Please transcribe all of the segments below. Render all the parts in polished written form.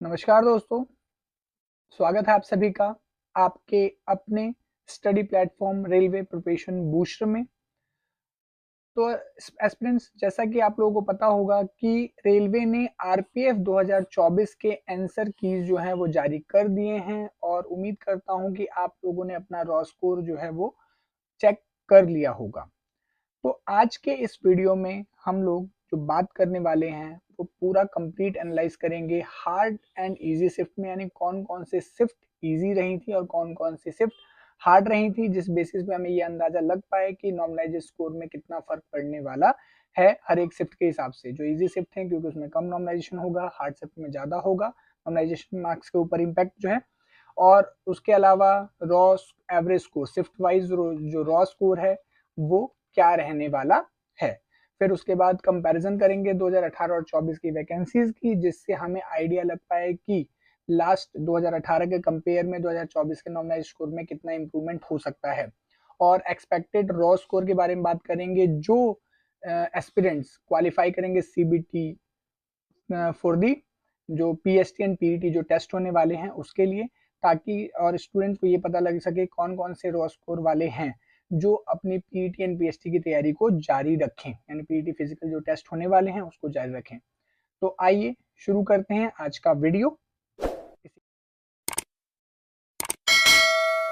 नमस्कार दोस्तों, स्वागत है आप सभी का आपके अपने study platform railway preparation booster में। तो एस्पिरेंट्स, जैसा कि आप लोगों को पता होगा कि रेलवे ने आरपीएफ 2024 के आंसर कीज जो है वो जारी कर दिए हैं और उम्मीद करता हूं कि आप लोगों ने अपना रॉ स्कोर जो है वो चेक कर लिया होगा। तो आज के इस वीडियो में हम लोग जो बात करने वाले हैं वो पूरा कंप्लीट एनालाइज करेंगे हार्ड एंड इजी शिफ्ट में, यानी कौन कौन से शिफ्ट इजी रही थी और कौन कौन सी शिफ्ट हार्ड रही थी, जिस बेसिस पे हमें ये अंदाजा लग पाए कि नॉर्मलाइज स्कोर में कितना फर्क पड़ने वाला है हर एक शिफ्ट के हिसाब से। जो इजी शिफ्ट है क्योंकि उसमें कम नॉर्मलाइजेशन होगा, हार्ड शिफ्ट में ज्यादा होगा नॉर्मलाइजेशन मार्क्स के ऊपर इम्पैक्ट जो है। और उसके अलावा raw average score shift wise जो रॉ स्कोर है वो क्या रहने वाला है। फिर उसके बाद कंपैरिजन करेंगे 2018 और 24 की वैकेंसीज की, जिससे हमें आइडिया लग पाए कि लास्ट 2018 के कंपेयर में 2024 के नॉर्मलाइज स्कोर में कितना इंप्रूवमेंट हो सकता है। और एक्सपेक्टेड रॉ स्कोर के बारे में बात करेंगे जो एस्पिरेंट्स क्वालिफाई करेंगे सीबीटी फॉर दी जो पीएसटी एंड पीईटी जो टेस्ट होने वाले हैं उसके लिए, ताकि और स्टूडेंट्स को ये पता लग सके कौन कौन से रॉ स्कोर वाले हैं जो अपनी पीईटी एंड पीएसटी की तैयारी को जारी रखें, यानी पीईटी फिजिकल जो टेस्ट होने वाले हैं उसको जारी रखें। तो आइए शुरू करते हैं आज का वीडियो। अगर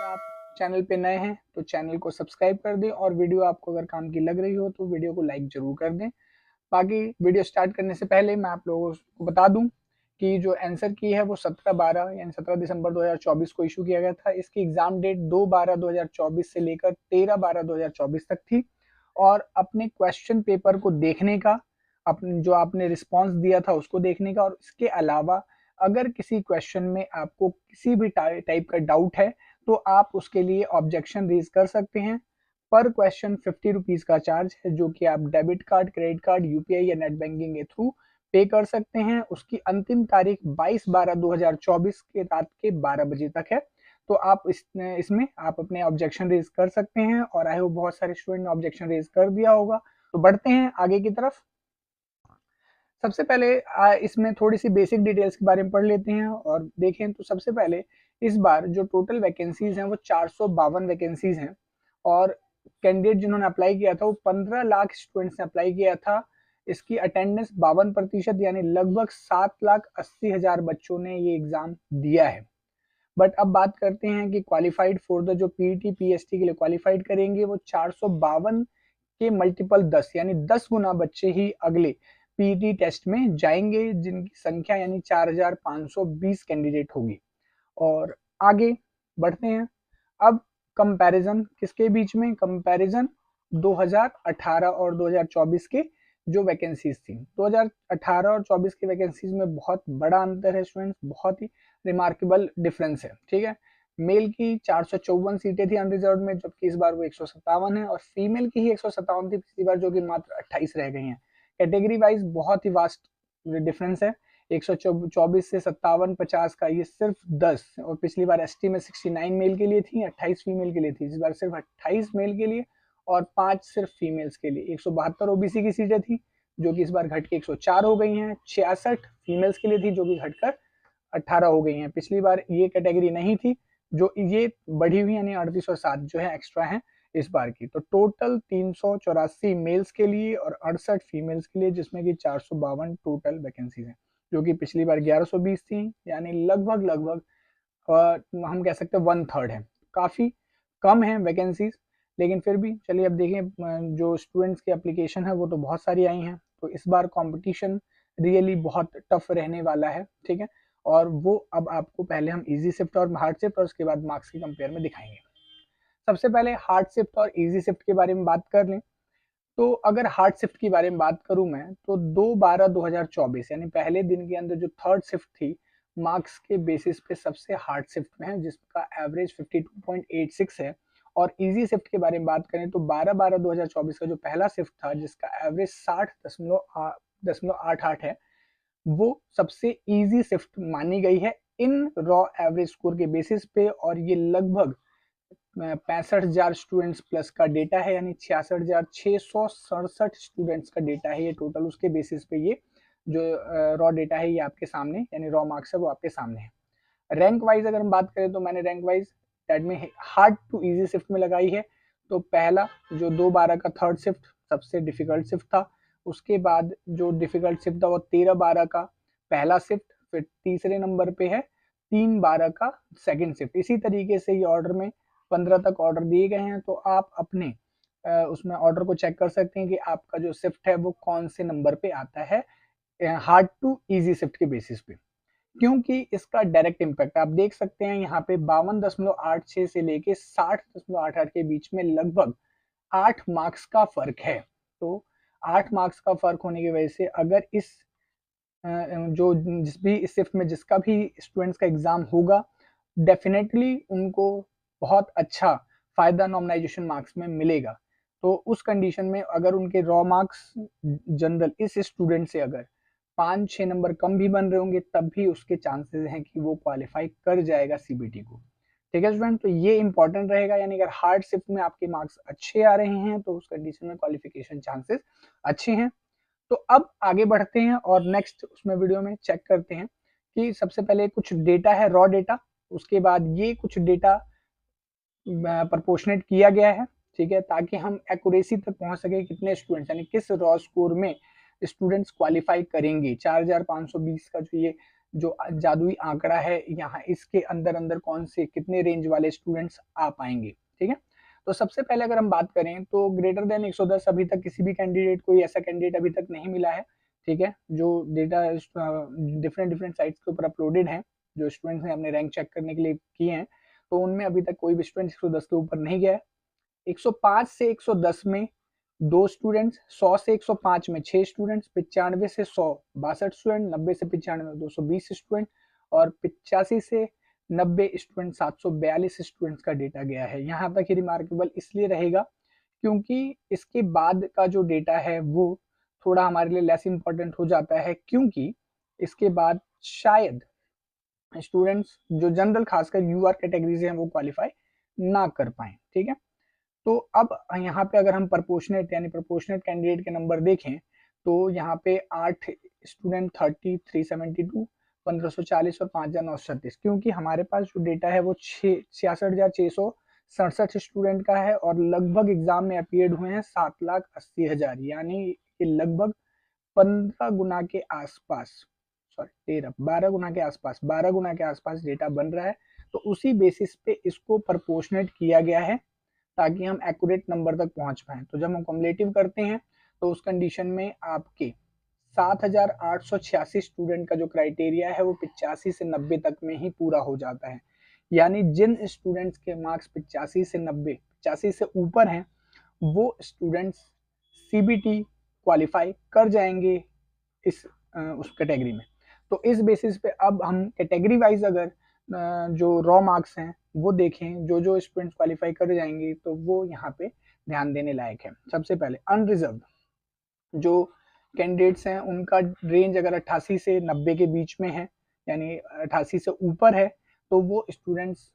आप चैनल पे नए हैं तो चैनल को सब्सक्राइब कर दें और वीडियो आपको अगर काम की लग रही हो तो वीडियो को लाइक जरूर कर दें। बाकी वीडियो स्टार्ट करने से पहले मैं आप लोगों को बता दूं कि जो आंसर की है वो 17/12 यानी 17 दिसंबर 2024 को इशू किया गया था। इसकी एग्जाम डेट 2/12/2024 से लेकर 13/12/2024 तक थी। और अपने क्वेश्चन पेपर को देखने का, अपने जो आपने रिस्पांस दिया था उसको देखने का, और इसके अलावा अगर किसी क्वेश्चन में आपको किसी भी टाइप का डाउट है तो आप उसके लिए ऑब्जेक्शन रेज कर सकते हैं। पर क्वेश्चन 50 रुपीज का चार्ज है जो कि आप debit card, credit card, UPI या नेट बैंकिंग के थ्रू पे कर सकते हैं। उसकी अंतिम तारीख 22/12/2024 के रात के 12 बजे तक है। तो आप इसमें आप अपने ऑब्जेक्शन रेज कर सकते हैं और आई होप बहुत सारे स्टूडेंट ने ऑब्जेक्शन रेज कर दिया होगा। तो बढ़ते हैं आगे की तरफ। सबसे पहले इसमें थोड़ी सी बेसिक डिटेल्स के बारे में पढ़ लेते हैं और देखें तो सबसे पहले इस बार जो टोटल वैकेंसीज हैं वो 452 वैकेंसीज हैं। और कैंडिडेट जिन्होंने अप्लाई किया था वो 15 लाख स्टूडेंट्स ने अप्लाई किया था। इसकी अटेंडेंस 52% यानी लगभग 7,80,000 बच्चों ने ये एग्जाम दिया है। बट अब बात करते हैं कि क्वालिफाइड फॉर द जो पीईटी पीएसटी के लिए क्वालिफाइड करेंगे वो 452 के मल्टीपल 10 यानी 10 गुना बच्चे ही अगले पीईटी टेस्ट में जाएंगे, जिनकी संख्या यानी 4,520 कैंडिडेट होगी। और आगे बढ़ते हैं। अब कंपैरिजन किसके बीच में, कंपैरिजन 2018 और 2024 के जो वैकेंसीज थी। 2018 और 24 की वैकेंसीज में बहुत बड़ा अंतर है स्टूडेंट्स, बहुत ही रिमार्केबल डिफरेंस है। ठीक है, मेल की 454 सीटें थी अनरिजर्व में, जबकि इस बार वो 157 है, और फीमेल की ही 157 थी पिछली बार, जो कि मात्र 28 रह गई हैं। कैटेगरी वाइज बहुत ही वास्ट डिफरेंस है। 124 से 57 50 का ये सिर्फ 10, और पिछली बार एसटी में 69 मेल के लिए थी, 28 फीमेल के लिए थी। इस बार सिर्फ 28 मेल के लिए और 5 सिर्फ फीमेल्स के लिए। 172 ओबीसी की सीटें थी जो कि इस बार घट के 104 हो गई हैं। 66 फीमेल्स के लिए थी जो कि घटकर 18 हो गई हैं। पिछली बार ये कैटेगरी नहीं थी, जो ये बढ़ी हुई यानी 38 और 7 जो है एक्स्ट्रा है इस बार की। तो टोटल 384 मेल्स के लिए और 68 फीमेल्स के लिए, जिसमें कि 452 टोटल वैकेंसीज हैं, जो कि पिछली बार 1120 थी, यानी लगभग लगभग हम कह सकते हैं 1/3 है। काफ़ी कम है वैकेंसीज, लेकिन फिर भी चलिए अब देखें। जो स्टूडेंट्स की एप्लीकेशन है वो तो बहुत सारी आई हैं, तो इस बार कंपटीशन रियली बहुत टफ रहने वाला है। ठीक है, और वो अब आपको पहले हम इजी शिफ्ट और हार्ड शिफ्ट और उसके बाद मार्क्स की कंपेयर में दिखाएंगे। सबसे पहले हार्ड शिफ्ट और इजी शिफ्ट के बारे में बात कर लें। तो अगर हार्ड शिफ्ट की बारे में बात करूं मैं तो 2/12/2024 यानी पहले दिन के अंदर जो थर्ड शिफ्ट थी, मार्क्स के बेसिस पे सबसे हार्ड शिफ्ट में है, जिसका एवरेज 52.86 है। और इजी शिफ्ट के बारे में बात करें तो 12/12/2024 का जो पहला शिफ्ट था, जिसका एवरेज 60.88 है, वो सबसे इजी शिफ्ट मानी गई है इन रॉ एवरेज स्कोर के बेसिस पे। और ये लगभग 65,000 स्टूडेंट्स प्लस का डेटा है, यानी 66,667 स्टूडेंट्स का डेटा है ये टोटल, उसके बेसिस पे ये जो रॉ डेटा है ये आपके सामने, यानी रॉ मार्क्स है वो आपके सामने है। रैंक वाइज अगर हम बात करें तो मैंने रैंक वाइज दैट में हार्ड टू इजी शिफ्ट में लगाई है। तो पहला जो 2-12 का थर्ड शिफ्ट सबसे डिफिकल्ट शिफ्ट था, उसके बाद जो डिफिकल्ट शिफ्ट था वो 13-12 का पहला शिफ्ट, फिर तीसरे नंबर पे है 3-12 का सेकंड शिफ्ट। इसी तरीके से ये ऑर्डर में 15 तक ऑर्डर दिए गए हैं। तो आप अपने उसमें ऑर्डर को चेक कर सकते हैं कि आपका जो शिफ्ट है वो कौन से नंबर पे आता है हार्ड टू इजी शिफ्ट के बेसिस पे, क्योंकि इसका डायरेक्ट इम्पैक्ट आप देख सकते हैं यहाँ पे 52.86 से लेके 60.88 के बीच में लगभग 8 मार्क्स का फर्क है। तो 8 मार्क्स का फर्क होने की वजह से अगर इस जो जिस भी इस शिफ्ट में जिसका भी स्टूडेंट्स का एग्जाम होगा, डेफिनेटली उनको बहुत अच्छा फायदा नॉर्मलाइजेशन मार्क्स में मिलेगा। तो उस कंडीशन में अगर उनके रॉ मार्क्स जनरल इस स्टूडेंट से अगर 5-6 नंबर कम भी बन रहे होंगे, तब भी उसके चांसेस हैं कि वो क्वालिफाई कर जाएगा सीबीटी को। ठीक है स्टूडेंट, तो ये इंपॉर्टेंट रहेगा, यानी अगर हार्ड शिफ्ट में आपके मार्क्स अच्छे आ रहे हैं तो उस कंडीशन में क्वालिफिकेशन चांसेस अच्छे हैं। तो अब आगे बढ़ते हैं और नेक्स्ट उसमें वीडियो में चेक करते हैं कि सबसे पहले कुछ डेटा है रॉ डेटा, उसके बाद ये कुछ डेटा प्रपोर्शनेट किया गया है, ठीक है, ताकि हम एक्यूरेसी तक पहुंच सके कितने स्टूडेंट्स यानी किस रॉ स्कोर में स्टूडेंट्स क्वालिफाई करेंगे। 4520 का जो ये जो जादुई आंकड़ा है यहाँ, इसके अंदर अंदर कौन से कितने रेंज वाले स्टूडेंट्स आ पाएंगे। ठीक है, तो सबसे पहले अगर हम बात करें तो ग्रेटर देन 110 अभी तक किसी भी कैंडिडेट कोई ऐसा कैंडिडेट अभी तक नहीं मिला है। ठीक है, जो डेटा डिफरेंट डिफरेंट साइट्स के ऊपर अपलोडेड है, जो स्टूडेंट्स ने अपने रैंक चेक करने के लिए किए हैं, तो उनमें अभी तक कोई भी स्टूडेंट 110 के ऊपर नहीं गया है। 105 से 110 में 2 स्टूडेंट्स, 100 से 105 में 6 स्टूडेंट्स, 95 से 100 62 स्टूडेंट, 90 से 95 220 स्टूडेंट और 85 से 90 स्टूडेंट 742 स्टूडेंट्स का डेटा गया है। यहाँ तक ही रिमार्केबल इसलिए रहेगा क्योंकि इसके बाद का जो डेटा है वो थोड़ा हमारे लिए लेस इंपॉर्टेंट हो जाता है, क्योंकि इसके बाद शायद स्टूडेंट्स जो जनरल खासकर यूआर कैटेगरी से हैं वो क्वालिफाई ना कर पाए। ठीक है, तो अब यहाँ पे अगर हम प्रपोर्शनेट यानी प्रपोर्शनेट कैंडिडेट के नंबर देखें तो यहाँ पे 8 स्टूडेंट 30 372 1540 और 5936, क्योंकि हमारे पास जो डेटा है वो 66,667 स्टूडेंट का है और लगभग एग्जाम में अपीयर्ड हुए हैं 7,80,000, यानी ये लगभग 15 गुना के आसपास, सॉरी 12 गुना के आसपास, 12 गुना के आसपास डेटा बन रहा है। तो उसी बेसिस पे इसको प्रपोर्शनेट किया गया है ताकि हम एक्यूरेट नंबर तक पहुंच पाए। तो जब हम कम्युलेटिव करते हैं तो उस कंडीशन में आपके 7,886 स्टूडेंट का जो क्राइटेरिया है वो 85 से 90 तक में ही पूरा हो जाता है, यानी जिन स्टूडेंट्स के मार्क्स 85 से 90 85 से ऊपर हैं वो स्टूडेंट्स सीबीटी क्वालिफाई कर जाएंगे इस उस कैटेगरी में। तो इस बेसिस पे अब हम कैटेगरी वाइज अगर जो रॉ मार्क्स हैं वो देखें, जो जो स्टूडेंट्स क्वालिफाई कर जाएंगे तो वो यहाँ पे ध्यान देने लायक है। सबसे पहले अनरिजर्व जो कैंडिडेट्स हैं उनका रेंज अगर 88 से 90 के बीच में है, यानी 88 से ऊपर है, तो वो स्टूडेंट्स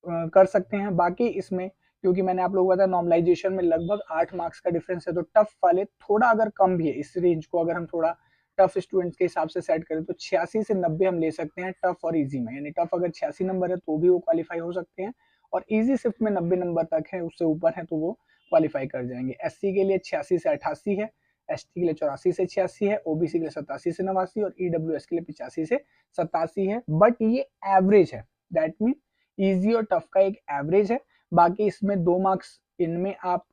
कर सकते हैं। बाकी इसमें क्योंकि मैंने आप लोगों को बताया नॉर्मलाइजेशन में लगभग 8 मार्क्स का डिफरेंस है, तो टफ वाले थोड़ा अगर कम भी है, इस रेंज को अगर हम थोड़ा टफ स्टूडेंट्स के हिसाब से सेट करें तो 86 से 90 हम ले सकते हैं टफ और इजी में, यानी टफ अगर 86 नंबर है तो भी वो क्वालिफाई हो सकते हैं और इजी शिफ्ट में 90 नंबर तक है, उससे ऊपर है तो वो क्वालिफाई कर जाएंगे। एससी के लिए 86 से 88 है, एसटी के लिए 84 से 86 है, ओबीसी के लिए 87 से 89 और ईडब्ल्यूएस के लिए 85 से 87 है। बट ये एवरेज है, दैट मीन इजी और टफ का एक एवरेज है। बाकी इसमें 2 मार्क्स इनमें आप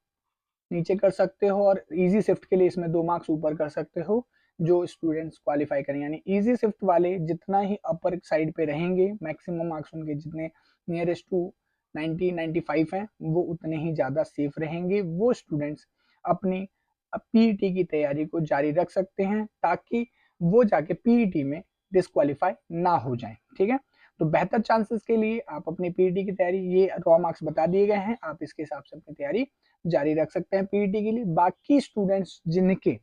नीचे कर सकते हो और इजी शिफ्ट के लिए इसमें 2 मार्क्स ऊपर कर सकते हो जो स्टूडेंट्स क्वालिफाई करें, यानी इजी शिफ्ट वाले जितना ही अपर साइड पे रहेंगे, मैक्सिमम मार्क्स उनके जितने नियरेस्ट टू 90 95 हैं वो उतने ही ज़्यादा सेफ रहेंगे। वो स्टूडेंट्स अपनी पीईटी की तैयारी को जारी रख सकते हैं ताकि वो जाके पीईटी में डिस्क्वालीफाई ना हो जाए। ठीक है, तो बेहतर चांसेस के लिए आप अपनी पीईटी की तैयारी, ये रॉ मार्क्स बता दिए गए हैं, आप इसके हिसाब से अपनी तैयारी जारी रख सकते हैं पीईटी के लिए। बाकी स्टूडेंट्स जिनके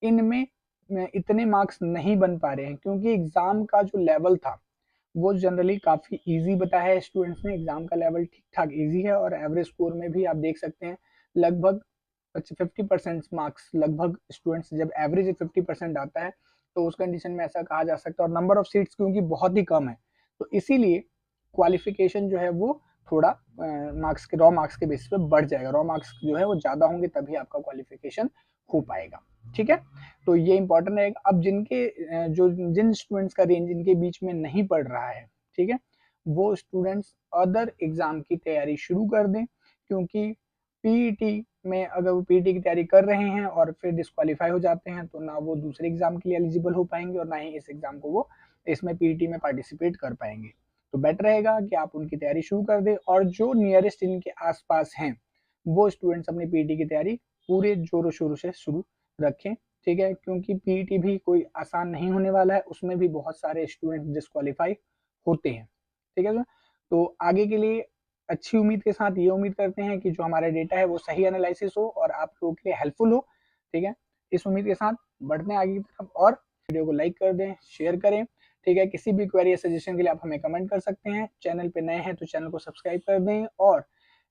इनमें इतने मार्क्स नहीं बन पा रहे हैं क्योंकि एग्जाम का जो लेवल था वो जनरली काफ़ी इजी बताया है स्टूडेंट्स ने, एग्जाम का लेवल ठीक ठाक इजी है और एवरेज स्कोर में भी आप देख सकते हैं लगभग 50% मार्क्स, लगभग स्टूडेंट्स जब एवरेज 50% आता है तो उस कंडीशन में ऐसा कहा जा सकता है। और नंबर ऑफ सीट्स क्योंकि बहुत ही कम है, तो इसीलिए क्वालिफिकेशन जो है वो थोड़ा मार्क्स के, रॉ मार्क्स के बेसिस पे बढ़ जाएगा। रॉ मार्क्स जो है वो ज़्यादा होंगे तभी आपका क्वालिफिकेशन हो पाएगा। ठीक है, तो ये इंपॉर्टेंट है। अब जिन स्टूडेंट्स का रेंज इनके बीच में नहीं पड़ रहा है, ठीक है, वो स्टूडेंट्स अदर एग्जाम की तैयारी शुरू कर दें, क्योंकि पीईटी में अगर वो पीईटी की तैयारी कर रहे हैं और फिर डिस्क्वालीफाई हो जाते हैं तो ना वो दूसरे एग्जाम के लिए एलिजिबल हो पाएंगे और ना ही इस एग्जाम को वो इसमें पीईटी में पार्टिसिपेट कर पाएंगे। तो बेटर रहेगा कि आप उनकी तैयारी शुरू कर दें, और जो नियरेस्ट इनके आसपास हैं वो स्टूडेंट्स अपनी पीईटी की तैयारी पूरे जोरों शोरों से शुरू रखें। ठीक है, क्योंकि पीईटी भी कोई आसान नहीं होने वाला है, उसमें भी बहुत सारे स्टूडेंट डिस्क्वालीफाई होते हैं। ठीक है सर, तो आगे के लिए अच्छी उम्मीद के साथ ये उम्मीद करते हैं कि जो हमारा डेटा है वो सही एनालिसिस हो और आप लोगों के लिए हेल्पफुल हो। ठीक है, इस उम्मीद के साथ बढ़ते हैं आगे की तरफ, और वीडियो को लाइक कर दें, शेयर करें। ठीक है, किसी भी क्वेरी या सजेशन के लिए आप हमें कमेंट कर सकते हैं। चैनल पे नए हैं तो चैनल को सब्सक्राइब कर दें, और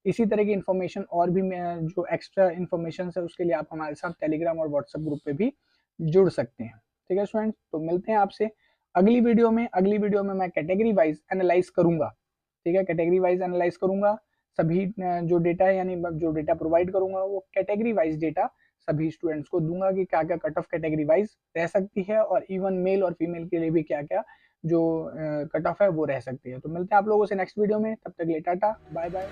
इसी तरह की इन्फॉर्मेशन और भी जो एक्स्ट्रा इन्फॉर्मेशन है उसके लिए आप हमारे साथ टेलीग्राम और व्हाट्सएप ग्रुप पे भी जुड़ सकते हैं। ठीक है स्टूडेंट्स, तो मिलते हैं आपसे अगली वीडियो में। अगली वीडियो में मैं कैटेगरी वाइज एनालाइज करूंगा। ठीक है, कैटेगरी वाइज एनालाइज करूंगा सभी जो डेटा है, यानी जो डेटा प्रोवाइड करूंगा वो कैटेगरी वाइज डेटा सभी स्टूडेंट्स को दूंगा कि क्या क्या कट ऑफ कैटेगरी वाइज रह सकती है, और इवन मेल और फीमेल के लिए भी क्या क्या जो कट ऑफ है वो रह सकती है। तो मिलते हैं आप लोगों से नेक्स्ट वीडियो में, तब तक के लिए टाटा बाय बाय।